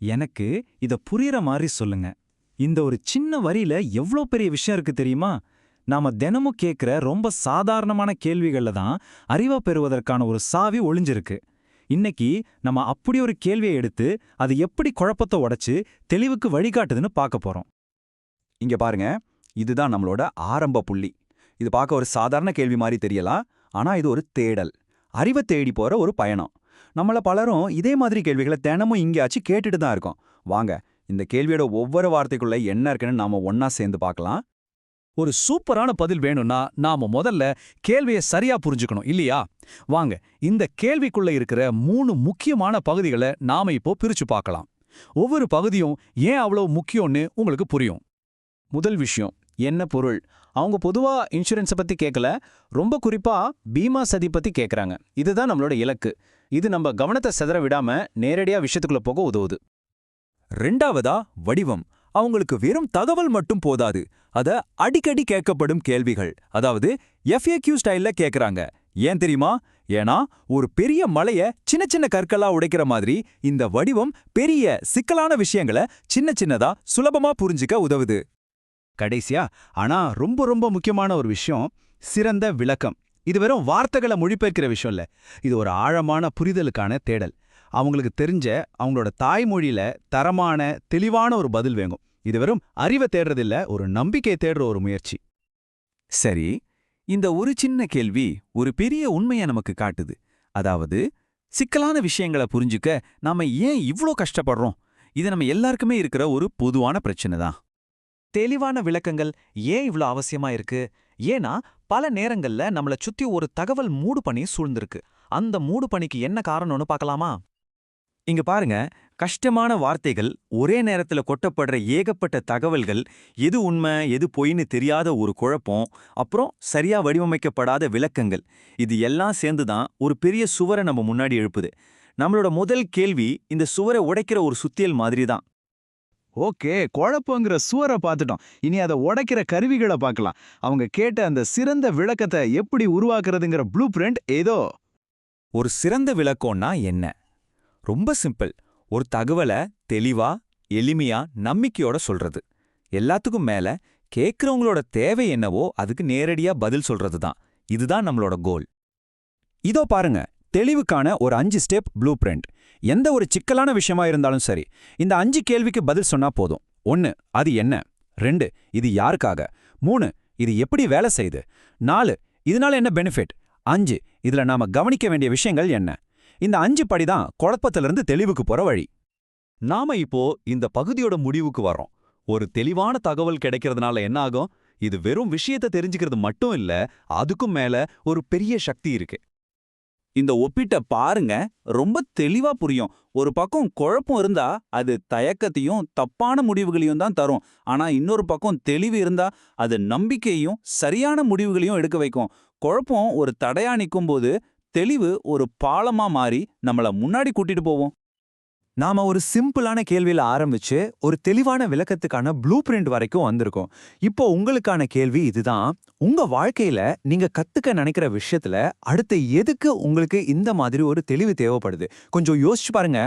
எனக்கு இத புரியற மாதிரி சொல்லுங்க. இந்த ஒரு சின்ன வரியில எவ்ளோ பெரிய விஷயம் இருக்கு தெரியுமா? நாம தினமும் கேட்கிற ரொம்ப சாதாரணமான கேள்விகள்ல தான் அறிவை பெறுவதற்கான ஒரு சாவி ஒளிஞ்சிருக்கு. இன்னைக்கு நம்ம அப்படி ஒரு கேள்வியை எடுத்து அது எப்படி குழப்பத்தை உடைச்சு தெளிவுக்கு வழிகாட்டுதுன்னு பார்க்க போறோம். இங்க பாருங்க, இதுதான் நம்மளோட ஆரம்ப புள்ளி. இது பார்க்க ஒரு சாதாரண கேள்வி மாதிரி தெரியலாம், ஆனா இது ஒரு தேடல். அறிவை தேடி போற ஒரு பயணம். நம்மள பலரும் இதே மாதிரி கேள்விகளை தினமும் இங்கேயாச்சும் கேட்டுட்டு தான் இருக்கோம். வாங்க, இந்த கேள்வியோட ஒவ்வொரு வார்த்தைக்குள்ள என்ன இருக்குன்னு நாம ஒன்னா சேர்ந்து பார்க்கலாம். ஒரு சூப்பரான பதில் வேணும்னா நாம முதல்ல கேள்வியை சரியா புரிஞ்சுக்கணும் இல்லையா? வாங்க, இந்த கேள்விக்குள்ள இருக்கிற 3 முக்கியமான பகுதிகளை நாம இப்போ பிரிச்சு பார்க்கலாம். ஒவ்வொரு பகுதியும் ஏன் அவ்வளவு முக்கியம்னு உங்களுக்கு புரியும். முதல் விஷயம் என்ன பொருள்? அவங்க பொதுவா இன்சூரன்ஸை பத்தி கேட்கல, ரொம்ப குறிப்பா பீமா சதி பத்தி கேட்கறாங்க. இதுதான் நம்மளோட இலக்கு. இது நம்ம கவனத்தை சிதற விடாம நேரடியா விஷயத்துக்குள்ள போக உதவுது. ரெண்டாவதா வடிவம். அவங்களுக்கு வெறும் தகவல் மட்டும் போதாது, அத அடிக்கடி கேட்கப்படும் கேள்விகள், அதாவது FAQ ஸ்டைல்ல கேக்குறாங்க. ஏன் தெரியுமா? ஏன்னா ஒரு பெரிய மலைய சின்ன சின்ன கற்களா உடைக்கிற மாதிரி இந்த வடிவம் பெரிய சிக்கலான விஷயங்களை சின்ன சின்னதா சுலபமா புரிஞ்சுக்க உதவுது. கடைசியா, ஆனா ரொம்ப ரொம்ப முக்கியமான ஒரு விஷயம், சிறந்த விளக்கம். இது வெறும் வார்த்தைகளை மொழிபெயர்க்கிற விஷயம் இல்ல, இது ஒரு ஆழமான புரிதலுக்கான தேடல். அவங்களுக்கு தெரிஞ்ச அவங்களோட தாய்மொழியில தரமான தெளிவான ஒரு பதில் வேணும். இது வெறும் அறிவை தேடுறதில்ல, ஒரு நம்பிக்கை தேடுற ஒரு முயற்சி. சரி, இந்த ஒரு சின்ன கேள்வி ஒரு பெரிய உண்மையை நமக்கு காட்டுது. அதாவது சிக்கலான விஷயங்களை புரிஞ்சுக்க நாம ஏன் இவ்ளோ கஷ்டப்படுறோம்? இது நம்ம எல்லாருக்குமே இருக்கிற ஒரு பொதுவான பிரச்சனை தான். தெளிவான விளக்கங்கள் ஏன் இவ்ளோ அவசியமா இருக்கு? ஏன்னா பல நேரங்கள்ல நம்மள சுத்தி ஒரு தகவல் மூடு பனி சூழ்ந்திருக்கு. அந்த மூடு பனிக்கு என்ன காரணம்னு பார்க்கலாமா? இங்க பாருங்க, கஷ்டமான வார்த்தைகள், ஒரே நேரத்துல கொட்டப்படுற ஏகப்பட்ட தகவல்கள், எது உண்மை எது பொய்ன்னு தெரியாத ஒரு குழப்பம், அப்புறம் சரியா வடிவமைக்கப்படாத விளக்கங்கள், இது எல்லாம் சேர்ந்துதான் ஒரு பெரிய சுவரை நம்ம முன்னாடி எழுப்புது. நம்மளோட முதல் கேள்வி இந்த சுவரை உடைக்கிற ஒரு சுத்தியல் மாதிரி தான். ஓகே, குழப்பங்கிற சுவரை பார்த்துட்டோம். இனி அதை உடைக்கிற கருவிகளை பார்க்கலாம். அவங்க கேட்ட அந்த சிறந்த விளக்கத்தை எப்படி உருவாக்குறதுங்கிற ப்ளூ பிரிண்ட் ஏதோ. ஒரு சிறந்த விளக்கம்னா என்ன? ரொம்ப சிம்பிள். ஒரு தகவலை தெளிவா, எளிமையா, நம்பிக்கையோட சொல்றது. எல்லாத்துக்கும் மேல கேட்கறவங்களோட தேவை என்னவோ அதுக்கு நேரடியா பதில் சொல்றது தான். இதுதான் நம்மளோட கோல். இதோ பாருங்க, தெளிவுக்கான ஒரு 5 ஸ்டெப் ப்ளூ பிரிண்ட். எந்த ஒரு சிக்கலான விஷயமா இருந்தாலும் சரி, இந்த 5 கேள்விக்கு பதில் சொன்னா போதும். 1, அது என்ன? 2, இது யாருக்காக? 3, இது எப்படி வேலை செய்யுது? 4, இதனால என்ன பெனிஃபிட்? 5, இதுல நாம கவனிக்க வேண்டிய விஷயங்கள் என்ன? இந்த 5 படிதான் குழப்பத்திலிருந்து தெளிவுக்கு போற வழி. நாம இப்போ இந்த பகுதியோட முடிவுக்கு வரோம். ஒரு தெளிவான தகவல் கிடைக்கிறதுனால என்ன ஆகும்? இது வெறும் விஷயத்தை தெரிஞ்சுக்கிறது மட்டும் இல்ல, அதுக்கும் மேல ஒரு பெரிய சக்தி இருக்கு. இந்த ஒப்பீட்டை பாருங்க, ரொம்ப தெளிவா புரியும். ஒரு பக்கம் குழப்பம் இருந்தா அது தயக்கத்தையும் தப்பான முடிவுகளையும் தான் தரும். ஆனா இன்னொரு பக்கம் தெளிவு இருந்தா அது நம்பிக்கையும் சரியான முடிவுகளையும் எடுக்க வைக்கும். குழப்பம் ஒரு தடையா நிக்கும்போது தெளிவு ஒரு பாலமா மாறி நம்மள முன்னாடி கூட்டிட்டு போவோம். நாம ஒரு சிம்பிளான கேள்வியில ஆரம்பிச்சு ஒரு தெளிவான விளக்கத்துக்கான ப்ளூ பிரிண்ட் வரைக்கும் வந்திருக்கோம். இப்போ உங்களுக்கான கேள்வி இதுதான். உங்க வாழ்க்கையில நீங்க கத்துக்க நினைக்கிற விஷயத்துல அடுத்து எதுக்கு உங்களுக்கு இந்த மாதிரி ஒரு தெளிவு தேவைப்படுது? கொஞ்சம் யோசிச்சு பாருங்க.